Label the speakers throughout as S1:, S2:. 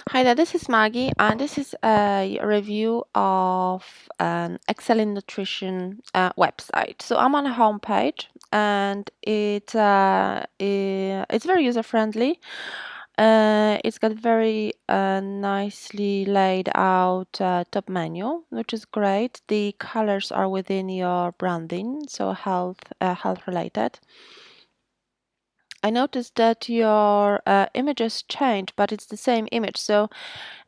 S1: Hi there, this is Maggie, and this is a review of an excellent nutrition website. So I'm on a homepage, and it's very user friendly. It's got very nicely laid out top menu, which is great. The colors are within your branding, so health related. I noticed that your images changed, but it's the same image. So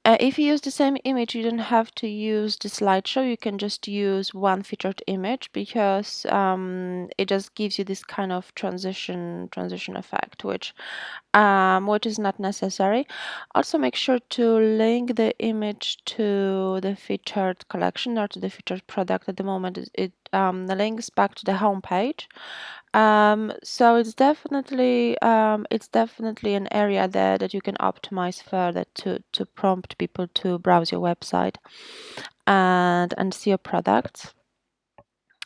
S1: if you use the same image, you don't have to use the slideshow. You can just use one featured image because it just gives you this kind of transition effect, which is not necessary. Also, make sure to link the image to the featured collection or to the featured product. At the moment, it links back to the home page. So it's definitely an area there that you can optimize further to prompt people to browse your website and see your products.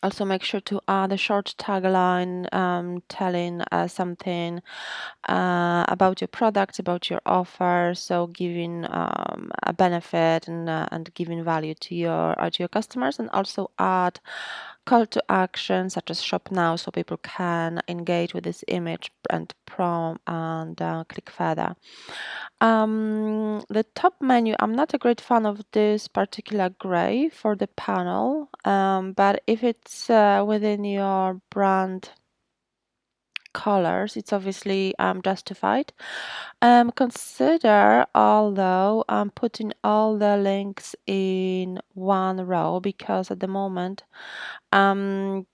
S1: Also, make sure to add a short tagline telling something about your products, about your offer, so giving a benefit and giving value to your customers, and also add call to action such as shop now, so people can engage with this image and prompt and click further. The top menu, I'm not a great fan of this particular gray for the panel, but if it's within your brand colors, it's obviously justified. Consider, although, putting all the links in one row, because at the moment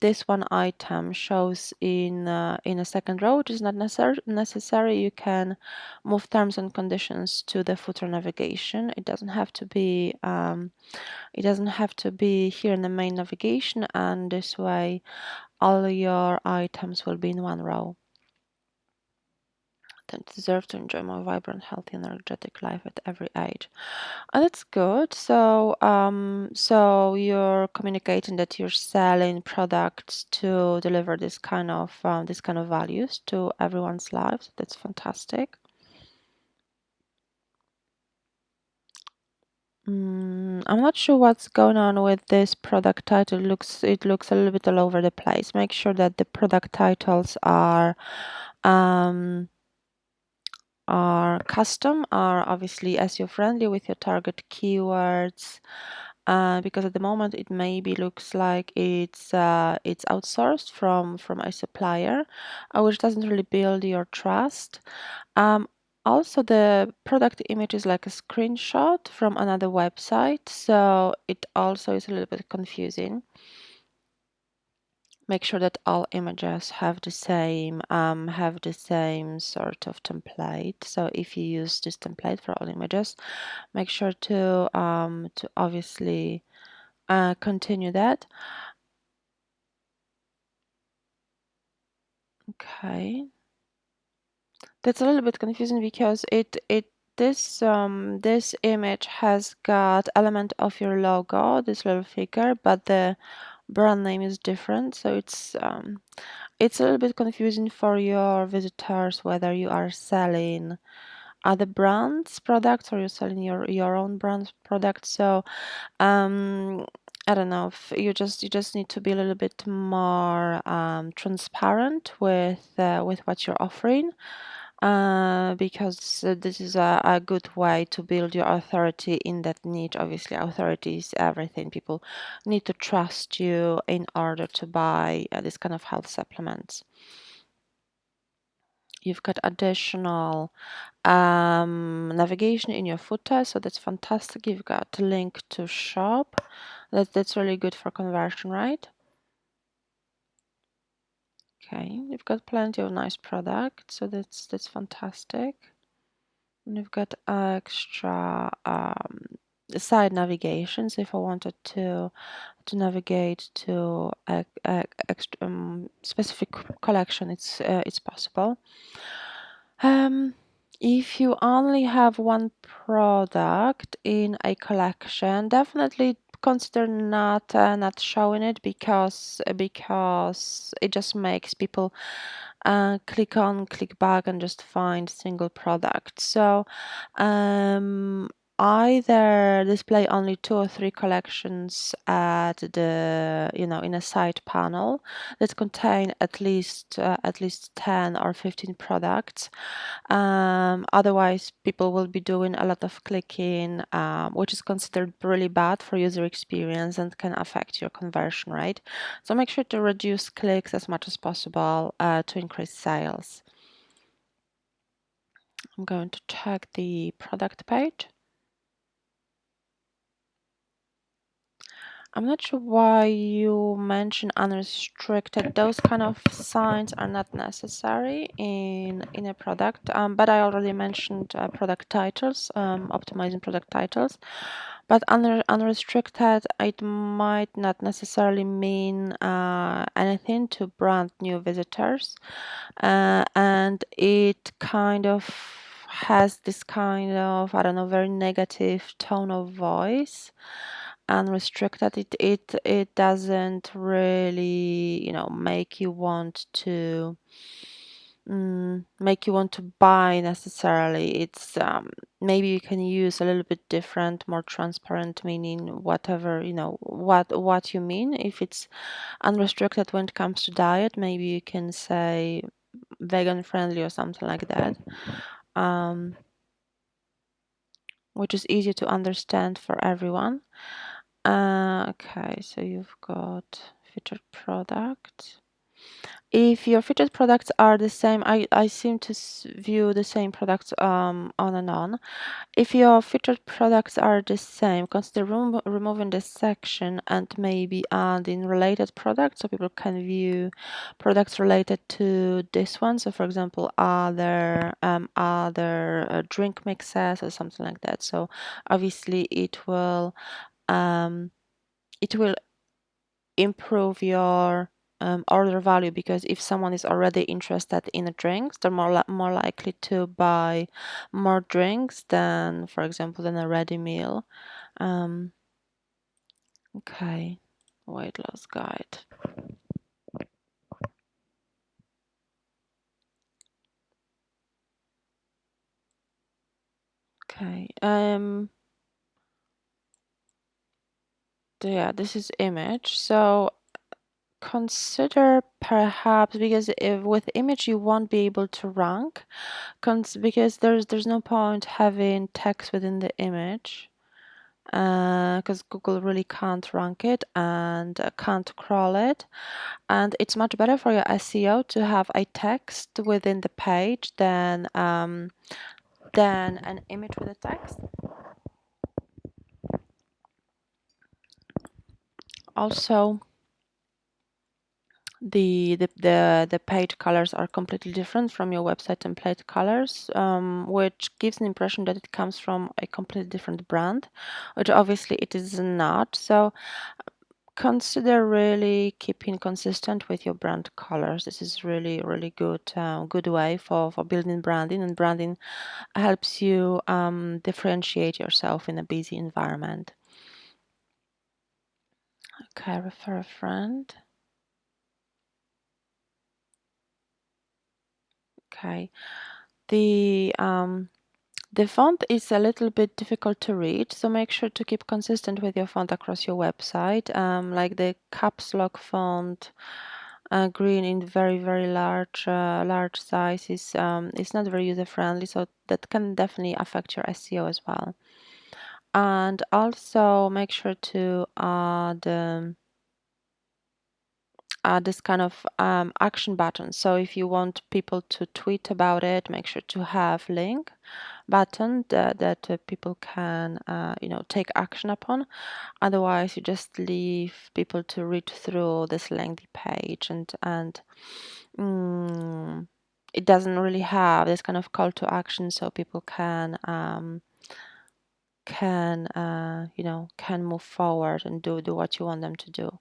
S1: this one item shows in a second row, which is not necessary. You can move terms and conditions to the footer navigation. It doesn't have to be here in the main navigation, and this way all your items will be in one row. That deserve to enjoy more vibrant, healthy, and energetic life at every age. Oh, that's good. So you're communicating that you're selling products to deliver this kind of values to everyone's lives. That's fantastic. I'm not sure what's going on with this product title. It looks a little bit all over the place. Make sure that the product titles um, are custom, are obviously SEO friendly with your target keywords. Because at the moment it maybe looks like it's outsourced from a supplier, which doesn't really build your trust. Um, Also, the product image is like a screenshot from another website, so it also is a little bit confusing. Make sure that all images have the same sort of template. So if you use this template for all images, make sure to obviously continue that. Okay, that's a little bit confusing because this image has got element of your logo, this little figure, but the brand name is different. So it's a little bit confusing for your visitors whether you are selling other brands products or you're selling your own brand products. So um I don't know if you just need to be a little bit more transparent with what you're offering, because this is a good way to build your authority in that niche. Obviously, authority is everything. People need to trust you in order to buy this kind of health supplements. You've got additional navigation in your footer, so that's fantastic. You've got a link to shop. That's really good for conversion, right? Okay, you've got plenty of nice products, so that's fantastic. And you've got extra side navigation. So if I wanted to navigate to a extra, specific collection, it's possible. If you only have one product in a collection, definitely consider not showing it because it just makes people click back and just find single product. So either display only 2 or 3 collections at the in a side panel that contain at least 10 or 15 products. Otherwise, people will be doing a lot of clicking, which is considered really bad for user experience and can affect your conversion rate. So make sure to reduce clicks as much as possible to increase sales. I'm going to check the product page. I'm not sure why you mention unrestricted. Those kind of signs are not necessary in a product, but I already mentioned product titles, optimizing product titles. But unrestricted, it might not necessarily mean anything to brand new visitors, and it kind of has this kind of, I don't know, very negative tone of voice. Unrestricted, it doesn't really make you want to buy necessarily. It's maybe you can use a little bit different, more transparent meaning, whatever what you mean. If it's unrestricted when it comes to diet, maybe you can say vegan friendly or something like that, which is easy to understand for everyone. Okay, so you've got featured products. If your featured products are the same, I seem to view the same products on and on. If your featured products are the same, consider removing this section and maybe adding related products so people can view products related to this one. So for example, other drink mixes or something like that. So obviously um, it will improve your order value, because if someone is already interested in drinks, they're more likely to buy more drinks than, for example, than a ready meal. Okay, weight loss guide. Okay. Yeah, this is image. So consider perhaps, because if with image you won't be able to rank, because there's no point having text within the image, because Google really can't rank it and can't crawl it. And it's much better for your SEO to have a text within the page than an image with a text. Also, the page colors are completely different from your website template colors, which gives an impression that it comes from a completely different brand, which obviously it is not. So consider really keeping consistent with your brand colors. This is really, really good way for building branding, and branding helps you differentiate yourself in a busy environment. Okay, refer a friend. Okay, the font is a little bit difficult to read, so make sure to keep consistent with your font across your website. Like the caps lock font, green in very, very large size is not very user friendly, so that can definitely affect your SEO as well. And also make sure to add this kind of action button. So if you want people to tweet about it, make sure to have link button that people can take action upon. Otherwise, you just leave people to read through this lengthy page, and it doesn't really have this kind of call to action, so people can move forward and do what you want them to do.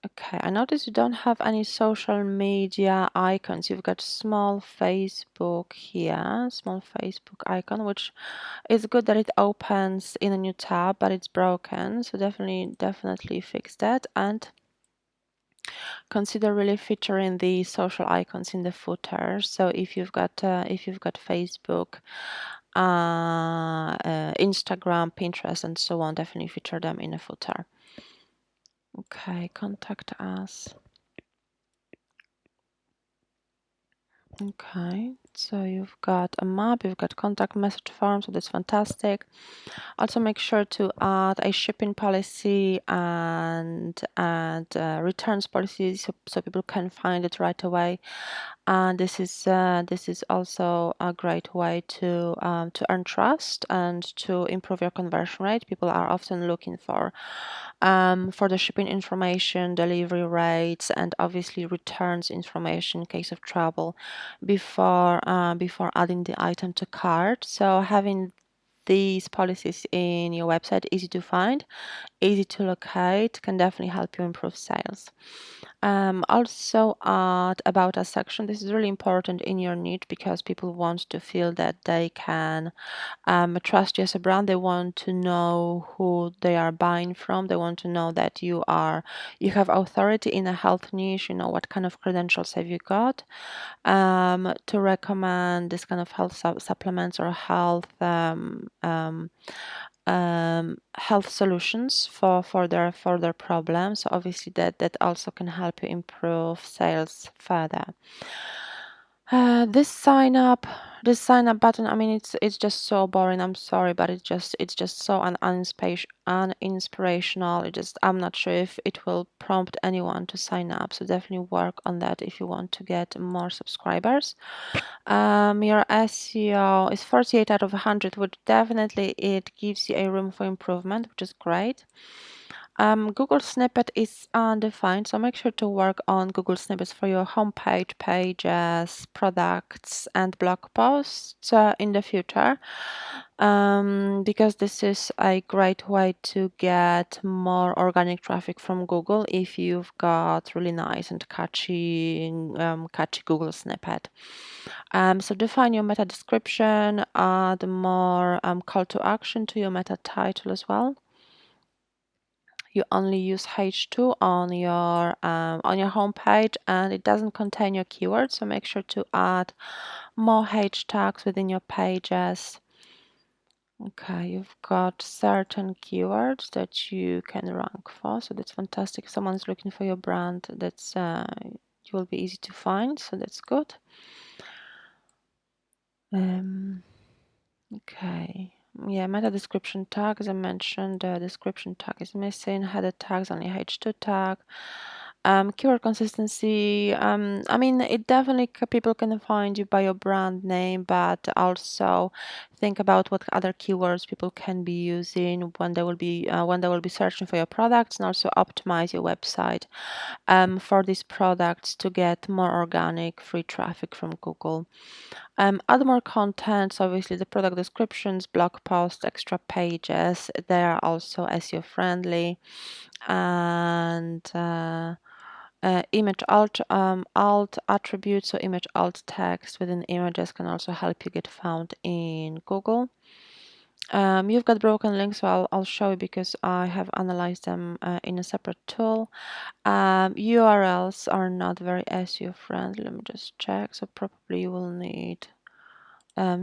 S1: Okay, I notice you don't have any social media icons. You've got small Facebook here, small Facebook icon, which is good that it opens in a new tab, but it's broken. So definitely fix that. And Consider really featuring the social icons in the footer. So if you've got Facebook, Instagram, Pinterest, and so on, definitely feature them in a footer. Okay, contact us. Okay, so you've got a map, you've got contact message form, so that's fantastic. Also, make sure to add a shipping policy and returns policy, so people can find it right away. And this is also a great way to earn trust and to improve your conversion rate. People are often looking for the shipping information, delivery rates, and obviously returns information in case of trouble before adding the item to cart. So having these policies in your website, easy to find, easy to locate, can definitely help you improve sales. Also add about us section. This is really important in your niche because people want to feel that they can trust you as a brand. They want to know who they are buying from. They want to know that you have authority in a health niche. You know what kind of credentials have you got to recommend this kind of health supplements or health solutions for their problems. So obviously that also can help you improve sales further. This sign up button. I mean, it's just so boring. I'm sorry, but it's just so uninspirational. I'm not sure if it will prompt anyone to sign up. So definitely work on that if you want to get more subscribers. Your SEO is 48 out of 100, which definitely it gives you a room for improvement, which is great. Google snippet is undefined, so make sure to work on Google snippets for your homepage, pages, products, and blog posts in the future, because this is a great way to get more organic traffic from Google if you've got really nice and catchy Google snippet. So define your meta description, add more call to action to your meta title as well. You only use H2 on your homepage, and it doesn't contain your keywords, so make sure to add more H tags within your pages. Okay, you've got certain keywords that you can rank for, so that's fantastic. If someone's looking for your brand, that's it will be easy to find, so that's good. Okay. Yeah, meta description tag, as I mentioned, the description tag is missing. Header tags, only H2 tag. Keyword consistency. I mean, it definitely people can find you by your brand name, but also think about what other keywords people can be using when they will be searching for your products, and also optimize your website for these products to get more organic free traffic from Google. Add more content, so obviously the product descriptions, blog posts, extra pages, they are also SEO friendly. And image alt attributes, so image alt text within images can also help you get found in Google. You've got broken links, so I'll show you because I have analyzed them in a separate tool. URLs are not very SEO friendly. Let me just check. So probably you will need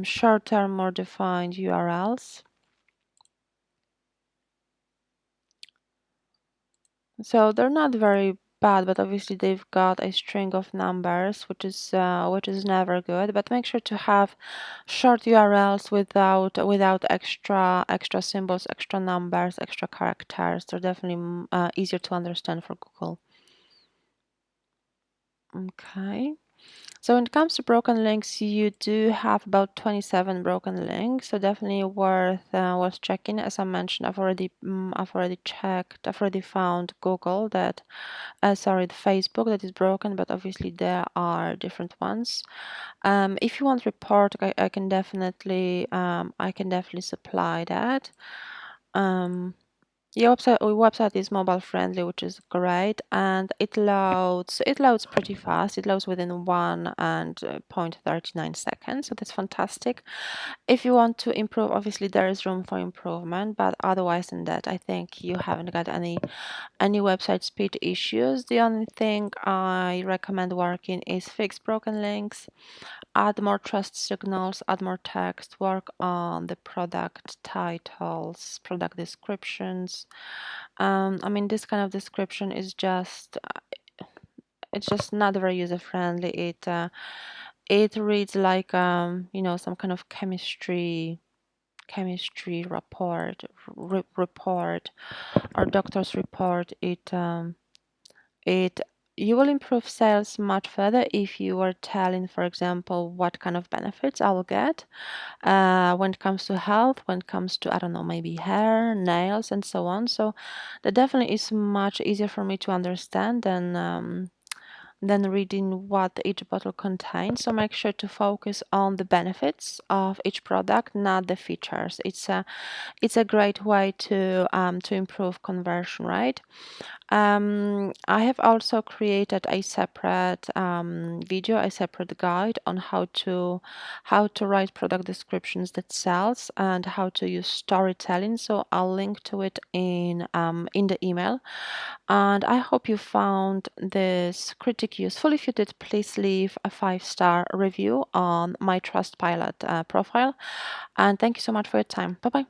S1: short-term, more defined URLs. So they're not very bad, but obviously they've got a string of numbers, which is never good. But make sure to have short URLs without extra symbols, extra numbers, extra characters. They're definitely easier to understand for Google. Okay. So when it comes to broken links, you do have about 27 broken links, so definitely worth checking. As I mentioned, I've already checked. I've already found Google that, sorry, the Facebook that is broken, but obviously there are different ones. If you want report, I can definitely supply that. Um, Your website is mobile friendly, which is great, and it loads pretty fast. It loads within 1.39 seconds, so that's fantastic. If you want to improve, obviously there is room for improvement, but otherwise than that, I think you haven't got any website speed issues. The only thing I recommend working is fix broken links, add more trust signals, add more text, work on the product titles, product descriptions. I mean, this kind of description is just it's just not very user friendly. It reads like some kind of chemistry report or doctor's report. It You will improve sales much further if you are telling, for example, what kind of benefits I will get when it comes to health, when it comes to, I don't know, maybe hair, nails, and so on. So that definitely is much easier for me to understand than reading what each bottle contains. So make sure to focus on the benefits of each product, not the features. It's a great way to improve conversion, right? I have also created a separate video, a separate guide on how to write product descriptions that sells and how to use storytelling. So I'll link to it in the email. And I hope you found this critique useful. If you did, please leave a 5-star review on my Trustpilot profile. And thank you so much for your time. Bye bye.